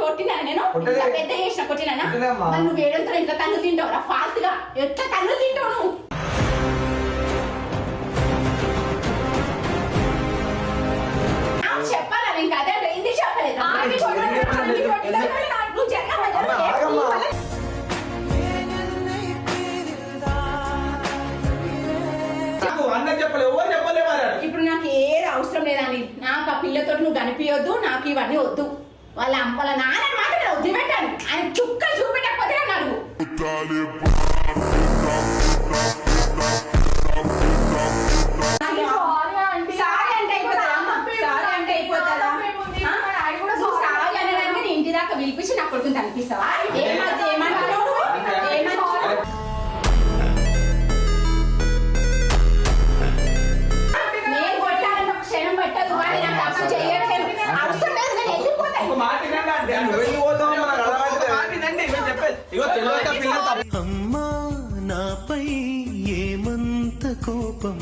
కొట్టినా నేను పెద్ద చేసిన కొట్టినా నువ్వు వేడంతో ఇంకా కన్ను తింటావురా ఫాల్తుగా ఎట్లా కన్ను తింటావు నువ్వు చెప్పాలా ఇంకా అదే ఇది చెప్పలేదు ఇప్పుడు నాకు ఏది అవసరం లేదని నాకు ఆ పిల్లతో నువ్వు కనిపించొద్దు నాకు ఇవన్నీ వద్దు వాళ్ళ నాన్న మాత్రం నేను వదిలిపెట్టాను ఆయన చుక్కలు చూపెట్టకపోతే అన్నాడు ఇంటి దాకా పిలిపించి నా కొడుకుని కనిపిస్తావా ఏమంటావు నేను కొట్టాలని ఒక క్షణం పట్టదు కానీ నాకు అసలు చేయట్లేదు అవసరం లేదు నేను వెళ్ళిపోతాను అమ్మా నాపై ఏమంత కోపం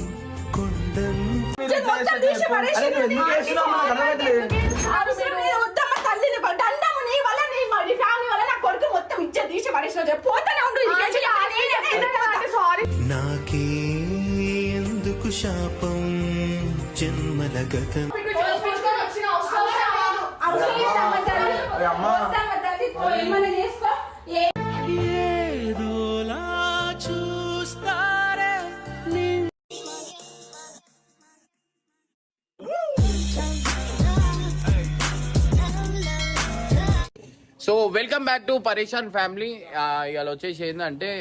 నాకే ఎందుకు శాపం జన్మల గతం ఏదోలా చూస్తారే సో వెల్కమ్ బ్యాక్ టు పరేషాన్ ఫ్యామిలీ. ఇవాళ వచ్చేసి ఏంటంటే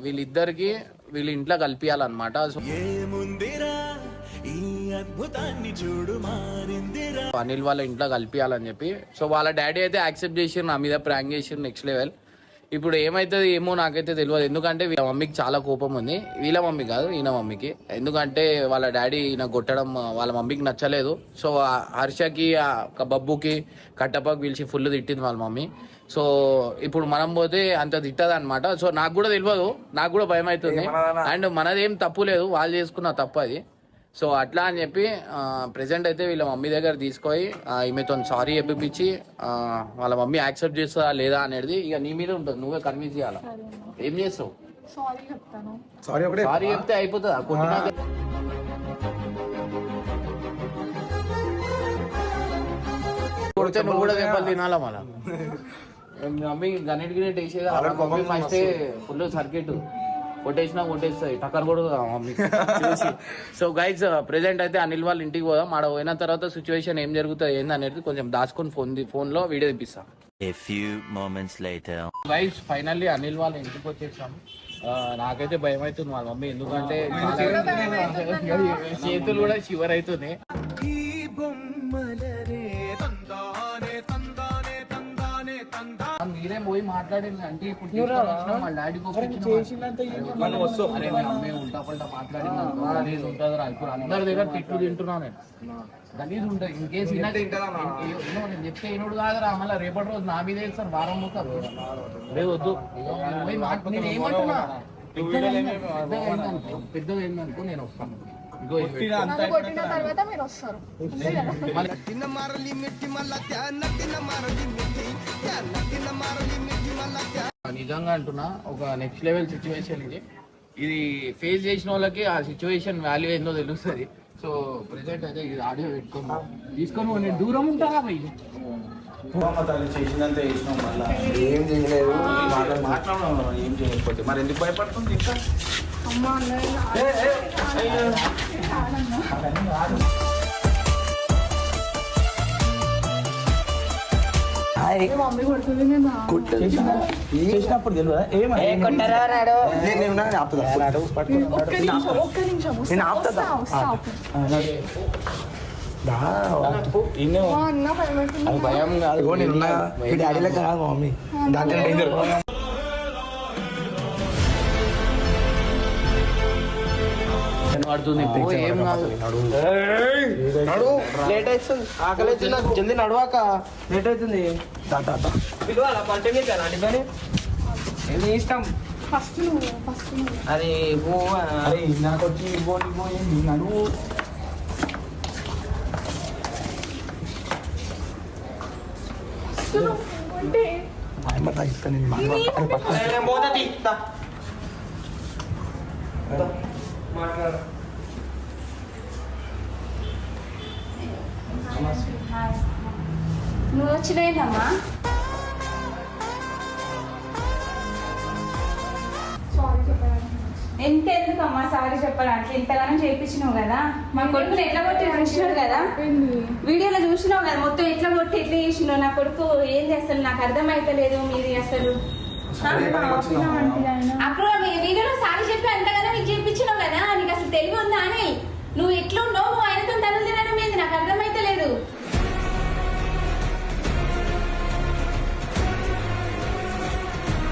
వీళ్ళిద్దరికి వీళ్ళ ఇంట్లో కలిపియాలన్నమాట. సో అనిల్ వాళ్ళ ఇంట్లో కలిపియాలని చెప్పి సో వాళ్ళ డాడీ అయితే యాక్సెప్ట్ చేసి నా మీద ప్రాంక్ చేసి నెక్స్ట్ లెవెల్. ఇప్పుడు ఏమైతుంది ఏమో నాకైతే తెలియదు, ఎందుకంటే వీళ్ళ మమ్మీకి చాలా కోపం ఉంది. వీళ్ళ మమ్మీ కాదు ఈయన మమ్మీకి, ఎందుకంటే వాళ్ళ డాడీ ఈయన కొట్టడం వాళ్ళ మమ్మీకి నచ్చలేదు. సో హర్షకి బబ్బుకి కట్టపకి పిలిచి ఫుల్ తిట్టింది వాళ్ళ మమ్మీ. సో ఇప్పుడు మనం పోతే అంత తిట్టదు అనమాట. సో నాకు కూడా తెలియదు, నాకు కూడా భయం అవుతుంది. అండ్ మనదేం తప్పు లేదు, వాళ్ళు చేసుకున్న తప్పు అది. సో అట్లా అని చెప్పి ప్రెసెంట్ అయితే వీళ్ళ మమ్మీ దగ్గర తీసుకొని ఈమెతో సారీ చెప్పిపించి వాళ్ళ మమ్మీ యాక్సెప్ట్ చేస్తుందా లేదా అనేది ఇక నీ మీద ఉంటుంది, నువ్వే కన్విన్స్ చేయాలా. ఏం చేస్తావు? సారీ చెప్తే అయిపోతుందా? కొడితే నువ్వు కూడా దెబ్బలు తినాలా మళ్ళా. మమ్మీ గణెట్ గినెట్ వేసేది ఫస్ట్ ఫుల్ సర్కిట్ కొట్టేస్తుంది టక్కర్ కూడా మమ్మీ. సో గైజ్ ప్రెసెంట్ అయితే అనిల్ వాళ్ళ ఇంటికి పోదాం. ఆడ పోయిన తర్వాత సిచ్యువేషన్ ఏం జరుగుతుంది ఏంది అనేది కొంచెం దాచుకొని ఫోన్ లో వీడియో తెప్పిస్తా. గైజ్ ఫైనల్లీ అనిల్ వాళ్ళ ఇంటికి వచ్చేసాం. నాకైతే భయం అవుతుంది వాళ్ళ మమ్మీ, ఎందుకంటే చేతులు కూడా షివర్ అవుతుంది. మీరే పోయి మాట్లాడింది అంటే ఇప్పుడు మా డాడీకి ఉల్టా పల్టా మాట్లాడింది గలీజ్ ఉంటుందిరా. ఇప్పుడు అందరి దగ్గర తిట్లు తింటున్నా నేను, గలీజ్ ఉంటుంది. ఇన్ కేసు నేను చెప్తే ఇనుడు కాదురా, మళ్ళీ రేపటి రోజు నా మీద వేస్తారు వారం మొత్తం. లేదు వద్దు, నేను ఏమంటున్నా పెద్దగా ఏందనుకో నేను వస్తాను. నిజంగా అంటున్నా, ఒక నెక్స్ట్ లెవెల్ సిచ్యువేషన్ ఇది ఫేస్ చేసిన వాళ్ళకి ఆ సిచ్యువేషన్ వాల్యూ ఏందో తెలుస్తుంది. సో ప్రెసెంట్ అయితే ఇది ఆడియో పెట్టుకున్నా తీసుకొని నేను దూరం ఉంటానా పోయి చేసినంత చేసినాం, మళ్ళీ ఏం చేయలేదు మాట్లాడడం ఏం చేయకపోతే మరి ఎందుకు భయపడుతుంది ఇంకా. చేసినప్పుడు తెలియదా నేను ఆపుతా. భయం కాదు, నేనున్నా డాడీలో కాదు మమ్మీ దాంట్లో డేంజర్. ఏం కాదు, లేట్ అవుతుంది, ఆకలి అవుతుంది నాకు, జల్దీ నడవాక లేట్ అవుతుంది. ఏమి ఇష్టం అరే నాకు వచ్చి ఇవ్వండి నడువు. నువ్వు వచ్చిపోయిందమ్మా. ఎంతెందుకమ్మా సారీ చెప్పడానికి? ఇంతగానో చేయించినావు కదా, మా కొడుకుని ఎట్లా కొట్టి చూసినావు కదా, వీడియోలో చూసినావు కదా మొత్తం ఎట్లా కొట్టి ఎట్లా చేసినావు. నా కొడుకు ఏం చేస్తాను నాకు అర్థమైతలేదు మీది అసలు. అప్పుడు వీడియోలో సారీ చెప్పి అంతగానో మీకు చేయించినావు కదా, నీకు అసలు తెలివి ఉందా అని? నువ్వు ఎట్లా ఉన్నావు, నువ్వు ఆయనతో తనులు తినడం ఏంది నాకు అర్థమైతలేదు.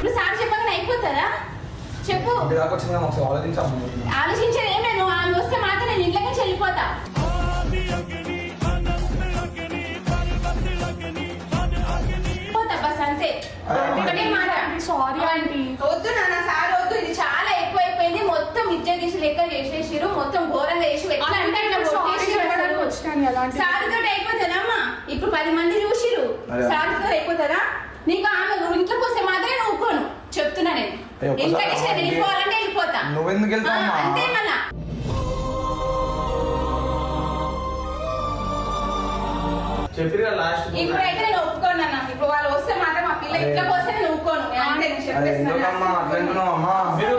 నువ్వు సారీ చెప్పగానే అయిపోతుందా చెప్పు? ఆలోచించేది ఏం లేదు, నువ్వు ఆమె వస్తే మాత్రం నేను ఇంట్లోకి వెళ్ళిపోతా. బస్ అంతే, ఒకటే మాట. Sorry aunty. వద్దు నాన్న, సారీ వద్దు, ఇది చాలా ఎక్కువైపోయింది. మొత్తం ఇజ్జత్ తీసి లెక్క చేసేసిరు, మొత్తం ఘోరంగా చేసి సారీతో అయిపోతుందమ్మా. ఇప్పుడు 10 మంది చూసిరు, సారీతో అయిపోతుందా? నీకు ఆమె ఇంట్లోకి వస్తే మాత్రమే నువ్వు ఊకోను చెప్తున్నా. నేను ఇంట్లోకి వెళ్ళిపోవాలంటే వెళ్ళిపోతా అంతే. మళ్ళా ఇప్పుడైతే నేను ఒప్పుకోను అన్న. ఇప్పుడు వాళ్ళు వస్తే మాత్రం మా పిల్ల ఇంట్లోకి వస్తే నేను ఒప్పుకోను.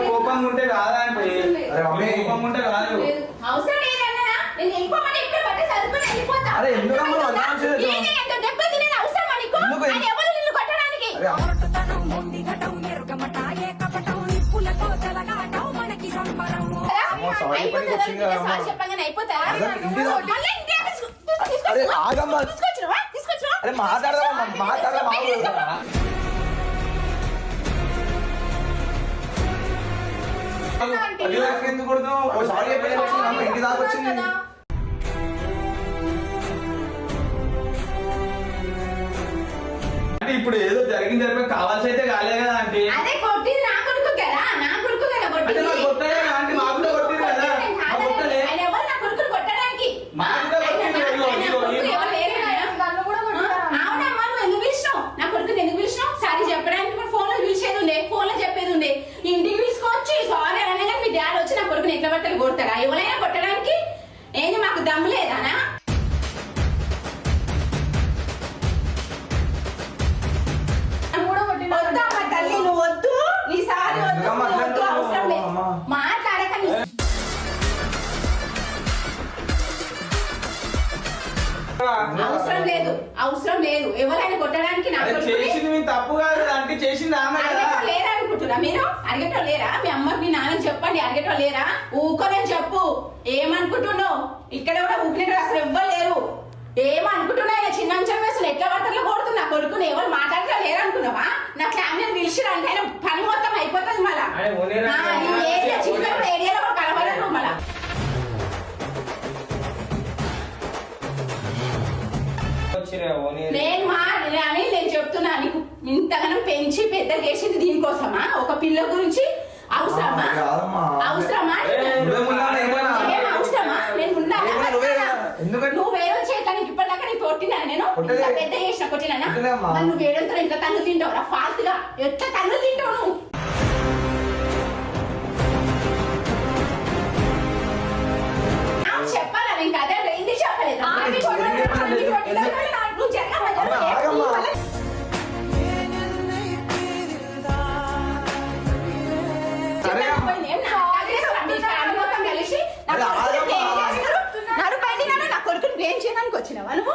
కోపంగా ఉంటే కాదంటే అవసరం లేదన్నా, నేను వెళ్ళిపోమని ఎప్పుడు బట్టే చదువుకొని వెళ్ళిపోతా. దెబ్బ తినేది అవసరమా నీకు? ఎవరు నిన్ను కొట్టడానికి? చెప్పగానే అయిపోతారా? ఇప్పుడు ఏదో జరిగింది కావాల్సి అయితే కాలే కదా అంటే అదే కొట్టింది నా కొడుకు కదా, నా కొడుకు కదా కొట్టింది. ఎవరు నా కొడుకుని కొట్టడానికి? అవునమ్మా, నువ్వు ఎందుకు పిలిచినావు నా కొడుకుని? ఎందుకు పిలిచినావు? సారీ చెప్పడానికి ఫోన్ లో పిలిచేది ఉండే, ఫోన్ లో చెప్పేది ఉండే. ఇంటికి పిలుచుకోవచ్చు సారీ అనగా మీ డాడీ వచ్చి నా కొడుకుని ఎట్లా బట్టలు కొడతారా? ఎవరైనా కొట్టడానికి ఏంది మాకు దమ్ము లేదానా? వద్దమ్మా తల్లి, నువ్వు వద్దు, నీ సారీ వద్దు, అవసరం లేదు మాట్లాడక. అవసరం లేదు, అవసరం లేదు. ఎవరైనా కొట్టడానికి తప్పు కాదు అంటే చేసింది లేరా అనుకుంటున్నా మీరు? అడిగేటో లేరా? మీ అమ్మకి మీ నాన్నకి చెప్పండి, అడిగేటో లేరా? ఊకోనని చెప్పు. ఏమనుకుంటున్నావు? ఇక్కడ కూడా ఊపినట్టు అసలు ఎవ్వరు లేరు. ఏమనుకుంటున్నా? చిన్న అంచం వేసులు ఎట్లా బట్టలు కొడుతున్నా కొడుకుని ఎవరు మాట్లాడతా లేరు అనుకున్నావా? నా ఫ్యామిలీని పిలిచిరా అంటే ఆయన పని మొత్తం అయిపోతుంది. మళ్ళా ఏరియాలో కూడా కలవలేదు. మళ్ళా నేను చెప్తున్నా, నీకు ఇంతగానం పెంచి పెద్ద చేసింది దీనికోసమా? ఒక పిల్ల గురించి అవసరమా? అవసరమా? అవసరమా? నేను నువ్వు వేరే చేయడానికి ఇప్పటిదాకా నీకు కొట్టినా నేను పెద్ద చేసిన కొట్టినా? నువ్వు వేరేంతో ఇంట్లో తన్ను తింటావురా? ఫాల్త్ గా ఎట్లా తన్ను తింటావు నువ్వు? చెప్పాలా? నేను అదే ఇది చెప్పలేదు. నా కొడుకుని ఏం చేయడానికి వచ్చినావా నువ్వు?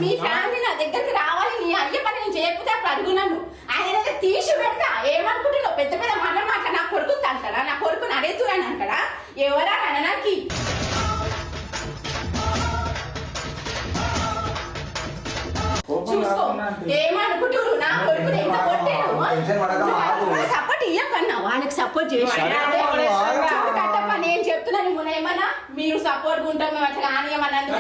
మీ ఫ్యామిలీ నా దగ్గరికి రావాలి, నీ అయ్య పని నేను చేయకపోతే అప్పుడు అడుగు నన్ను. ఆయన తీసి పెడతా. ఏమనుకుంటున్నావు? పెద్ద పెద్ద మాటలు మాట నా కొడుకుని అంటాడా? నా కొడుకుని అడేతురాని అంటాడా? ఎవరా అనడానికి? చూసుకో ఏమనుకుంటున్నారు? నా కొడుకుని ఎంత కొట్టాను సపోర్ట్ ఇయ్యకన్నా వాళ్ళకి సపోర్ట్ చేసి నేను చెప్తున్నాను. ఏమన్నా మీరు సపోర్ట్ ఉంటాం మేము అట్లా కానియమన్నందుకు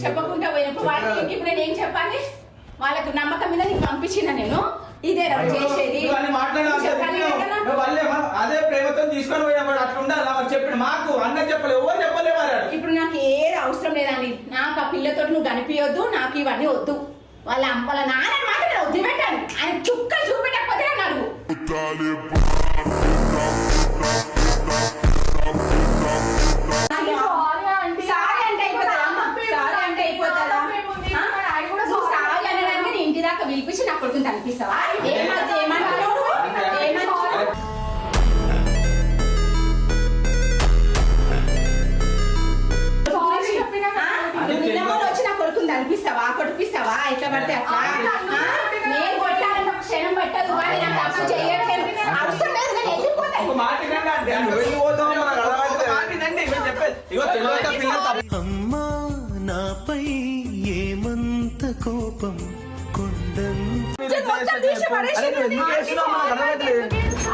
చెప్పకుండా పోయినప్పుడు వాళ్ళకి ఇప్పుడు నేను ఏం చెప్పాలి? వాళ్ళకి నమ్మకం మీద నీకు పంపించిన నేను ఇదే చేసేది. తీసుకొని పోయినప్పుడు అట్లా ఉండాలి అని చెప్పాడు మాకు అన్నకు చెప్పలేదు ఎవరు చెప్పలేదు మరి ఇప్పుడు నాకు ఏది అవసరం లేదండి నాకు ఆ పిల్లతో నువ్వు కనిపించొద్దు నాకు ఇవన్నీ వద్దు వాళ్ళ నాన్న మాట నేను వదిలిపెట్టాను ఆయన చుక్కలు చూపెట్టకపోతే నన్ను అడుగు సారీ అంటే అయిపోతుందా సారీ అనడానికి నీ ఇంటి దాకా పిలిపించి నా కొడుకుని కనిపిస్తావా ఏమంటావు వచ్చి నా కొడుకుని కొట్టిపిస్తావా ఎట్లా పడితే అట్లా నేను కొట్టాలంటే ఒక క్షణం పట్టదు కానీ నాకు తప్పు చేయట్లేదు అవసరం లేదు నేను వెళ్ళిపోతాను అమ్మా నాపై ఏమంత కోపం కొండంత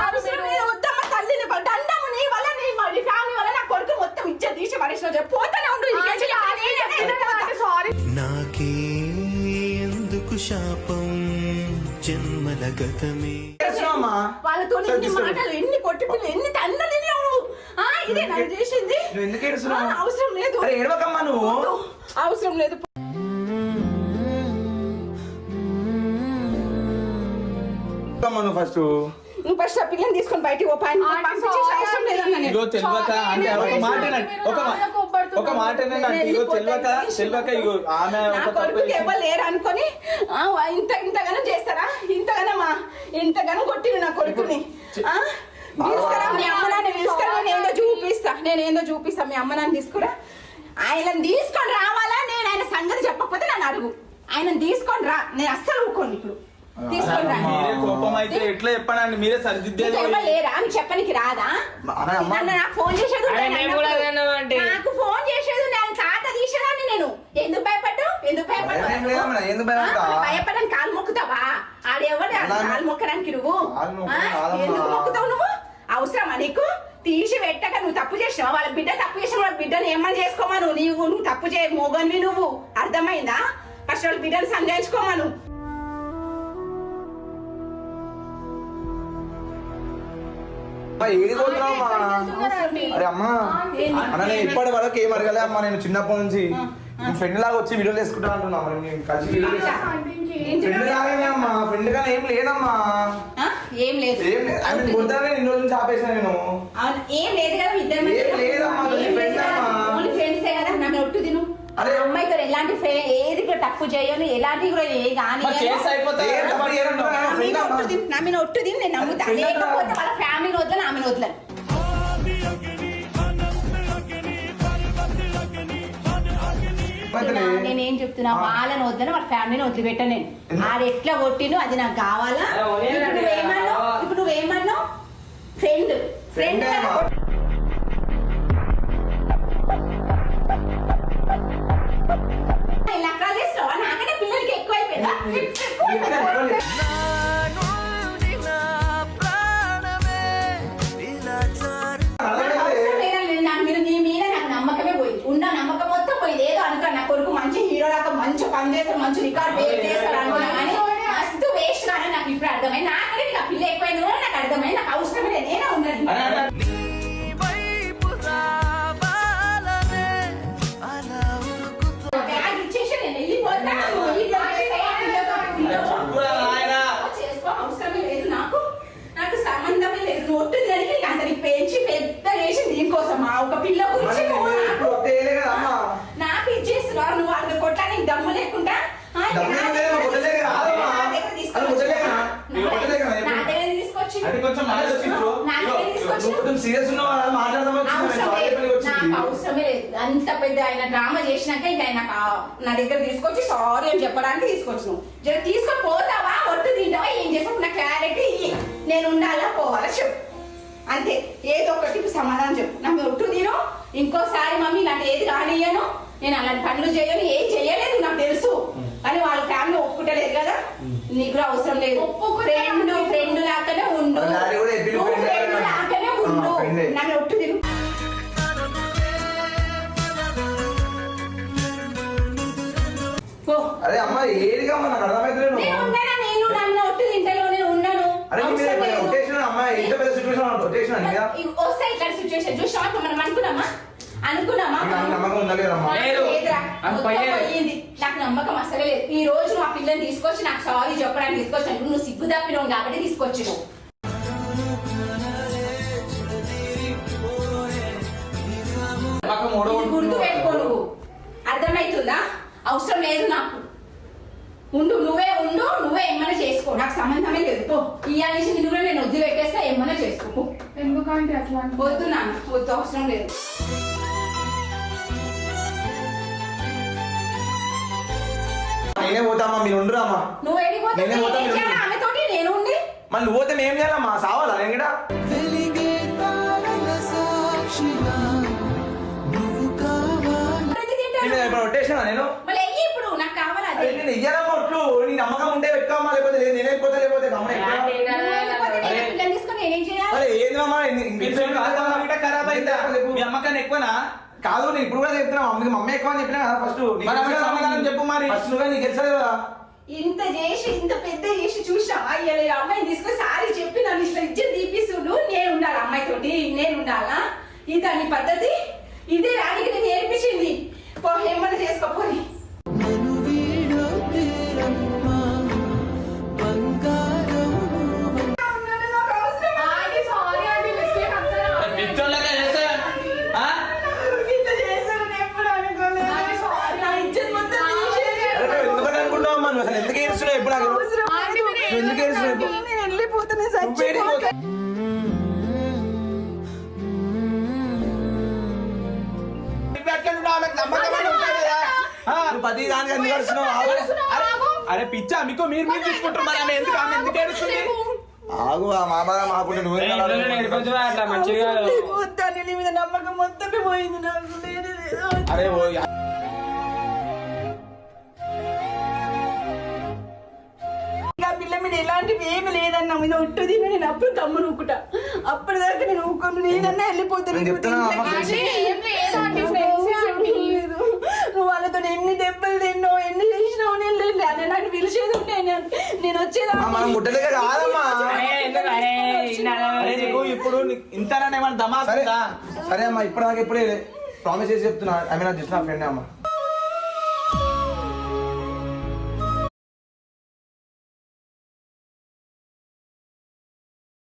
అవసరం లేదు వద్దమ్మ తల్లిని దండము నీ వల్ల నీ ఫ్యామిలీ వల్ల నా కొడుకు మొత్తం ఇచ్చే తీసి పడేసిన పోతానే ఉండు నాకే ఎందుకు శాపం జన్మల గతమే వాళ్ళతో ఎన్ని మాటలు ఎన్ని కొట్టి పిల్లలు ఎన్ని తండ్రులు ఇదే నాకు చేసింది అవసరం లేదు నువ్వు అవసరం లేదు ఫస్ట్ నువ్వు ఫస్ట్ ఆ పిల్లని తీసుకొని బయటికి అవసరం లేదన్నా ఇగో తెలియక అంటే ఒక మాట తెలియక ఇగో ఆమె ఎవరు లేరు అనుకొని ఇంతగానో చేస్తారా ఇంతగానో కొట్టిను నా కొడుకుని తీసుకురా మీ అమ్మ నాన్న తీసుకురా నేనేందో చూపిస్తా మీ అమ్మ నాన్న తీసుకురా ఆయనను తీసుకొని రావాలా నేను ఆయన సంగతి చెప్పకపోతే నన్ను అడుగు ఆయనను తీసుకొని రా నేను అస్సలు ఊరుకోండి ఇప్పుడు కోపం అయితే ఎట్లా చెప్పండి మీరే సరిదిద్దేది లేరా అని చెప్పనికి రాదా నాకు ఫోన్ చేసేది నాకు ఫోన్ చేసేది నేను తాత తీసేదాన్ని నేను ఎందుకు భయపడని కాలు మొక్కుతావా ఆడెవడు కాలు మొక్కడానికి నువ్వు ఎందుకు మొక్కుతావు నువ్వు అవసరమా నీకు తీసి పెట్టక నువ్వు తప్పు చేసినావా వాళ్ళ బిడ్డ తప్పు చేసిన వాళ్ళ బిడ్డను ఏమని చేసుకోమా నువ్వు తప్పు చేయ మోగన్వి నువ్వు అర్థమైందా ఫస్ట్ వాళ్ళ బిడ్డను సంజాయించుకోమా నువ్వు అరే అమ్మా అన్న నేను ఇప్పటి వరకు ఏం అడగలే అమ్మా నేను చిన్నప్పటి నుంచి ఫ్రెండ్ లాగా వచ్చి వీడియోలు వేసుకుంటా అంటున్నా మరి నేను కలిసి ఫ్రెండ్ లాగానే అమ్మా ఫ్రెండ్ గానే ఏం లేదమ్మా ఏం లేదు గుర్తానే ఇన్ని రోజులు నుంచి ఆపేసా నేను ఏం లేదు కదా ఇద్దరు లేదమ్మా ఫ్రెండ్సే కదా నన్ను ఒట్టు తిను అరే అమ్మాయితో ఎలాంటి ఏది తప్పు చేయను ఎలాంటి కూడా ఏ కానీ నా మీద ఒట్టు తిని నేను నమ్ముతా లేకపోతే వాళ్ళ ఫ్యామిలీ వద్దని ఆమెను వదలను నేనేం చెప్తున్నా వాళ్ళని వద్దని వాళ్ళ ఫ్యామిలీని వదిలిపెట్టా నేను ఆడు ఎట్లా కొట్టిను అది నాకు కావాలా ఇప్పుడు నువ్వేమన్నావు ఫ్రెండ్ నాకంటే పిల్లలకి ఎక్కువైపోయిందా నీ మీద నాకు నమ్మకమే పోయింది ఉన్న నమ్మకం మొత్తం పోయింది ఏదో అనుకో నా కొడుకు మంచి హీరో లాగా మంచి పని చేస్తాడు మంచి రికార్డ్ చేస్తాడు అనుకున్నా కానీ మస్తు వేస్ట్ కానీ నాకు ఇప్పుడు అర్థమైంది నాకంటే నీకు ఆ పిల్ల ఎక్కువైంది కూడా నాకు అర్థమైంది నాకు అవసరమే లేదు నేనే ఉన్నది అవసరమే లేదు నాకు సంబంధమే లేదు ఒట్టు జరిగి అందరికి పెంచి పెద్ద వేసి దీనికోసం ఒక పిల్ల గురించి నాకు ఇచ్చేస్తున్నారు నువ్వు వాళ్ళకి కొట్టడానికి దమ్ము లేకుండా అవసరమే లేదు అంత పెద్ద ఆయన డ్రామా చేసినాక ఇంకా ఆయన నా దగ్గర తీసుకొచ్చి సారీ అని చెప్పడానికి తీసుకొచ్చినావు జర తీసుకొని పోతావా ఒట్టు తింటావా ఏం చేస్తావు నా క్లారిటీ నేను ఉండాలా పోవాలా చెప్పు అంతే ఏదో ఒకటి సమాధానం చెప్పు నాకు ఒట్టు తిను ఇంకోసారి మమ్మీ ఇలాంటి ఏది కానియను నేను అలాంటి పనులు చేయను ఏం చేయలేదు నాకు తెలుసు కానీ వాళ్ళ ఫ్యామిలీ ఒప్పుకుంటలేదు కదా నీకు కూడా అవసరం లేదు ఫ్రెండ్ లాగానే ఉండు ఫ్రెండ్ లాగానే ఉండు నన్ను ఒట్టు తిను అరే అమ్మా ఏడిగా నాకు అర్థమైతే నేను నన్ను ఒట్టు తింటలో నేను ఉన్నాను అరే అమ్మా ఇంత పెద్ద సిచ్యువేషన్ ఒట్టేసిన వస్తాయి ఇక్కడ సిచ్యువేషన్ చూసామా మనం అనుకున్నామా నమ్మకం ఉందా లేదమ్మా లేదురా పోయింది నాకు నమ్మకం అసలే లేదు ఈ రోజు నువ్వు ఆ పిల్లని తీసుకొచ్చి నాకు సారీ చెప్పడానికి తీసుకొచ్చాను నువ్వు సిగ్గు తప్పినావు కాబట్టి తీసుకొచ్చి గుర్తు పెట్టుకో నువ్వు అర్థమవుతుందా అవసరం లేదు నాకు నువ్వే ఏమన్నా చేసుకో నాకు సంబంధమే లేదు ఇవాళ నుంచి నిన్ను నేను వద్దు పెట్టేస్తా ఏమన్నా చేసుకో ఎందుకంటే అట్లా వద్దు నాన్న వద్దు అవసరం లేదు నేనే పోతామా మీరు ఉండరామా నువ్వు ఆమెతోటి నేను ఉండి మళ్ళీ నువ్వు పోతే ఏం చేయాలమ్మా సావాలా నేను కూడా ఒట్టేసినా నేను ఇప్పుడు నాకు కావాలి నేను ఇయ్యాలమ్మా ఒట్లు నీ నమ్మకం ఉంటే పెట్టుకోమా లేకపోతే నేను వెళ్ళిపోతా లేకపోతే ఖరాబ్ అయిందా మీ అమ్మకాన్ని ఎక్కువనా కాదు నేను ఇప్పుడు కూడా చెప్తున్నా మమ్మీ ఎక్కువ అని చెప్పినా కదా ఫస్ట్ సమాధానం చెప్పు మరి ఫస్ట్ నువ్వే నీకు తెలుసా కదా ఇంత చేసి ఇంత పెద్ద చేసి చూసా అమ్మాయిని తీసుకొని సారీ చెప్పి నన్ను ఇట్లా ఇజ్జత్ తీపిస్తుడు నేను ఉండాలి అమ్మాయితోటి నేను ఉండాలా ఇది నీ పద్ధతి ఇదే రానికి నేను నేర్పించింది ఏమన్నా చేసుకోపోయి అసలు ఎందుకు ఏడుస్తున్నావు ఎప్పుడు నాకు ఎందుకు ఏడుస్తున్నావు పది దానికి ఎందుకు ఏడుస్తున్నావు అరే పిచ్చా మీకు మీరు తీసుకుంటారు మరి ఆమె ఎందుకు ఏడుస్తుంది ఆగు మా బాధ మాకుంటే నువ్వే అట్లా మంచిగా మీద నమ్మకం మొత్తమే పోయింది నాకు అరే పిల్ల మీద ఎలాంటివి ఏమి లేదన్నా మీద ఒట్టు తిని నేను అప్పుడు దమ్ము నూకుతా అప్పుడు దాకా నేను ఊకొని నేనన్నా వెళ్ళిపోతాను నువ్వు వాళ్ళతో ఎన్ని దెబ్బలు తిన్నావు ఎన్ని చేసినావు నేను నన్ను పిలిచేది ఉంటే నేను వచ్చేదా ఇప్పుడు ఇంతనే దమా సరే అమ్మా ఇప్పుడు నాకు ఎప్పుడే ప్రామిస్ చేసి చెప్తున్నా ఐ మీన్ జస్ట్ నా ఫ్రెండ్ అమ్మా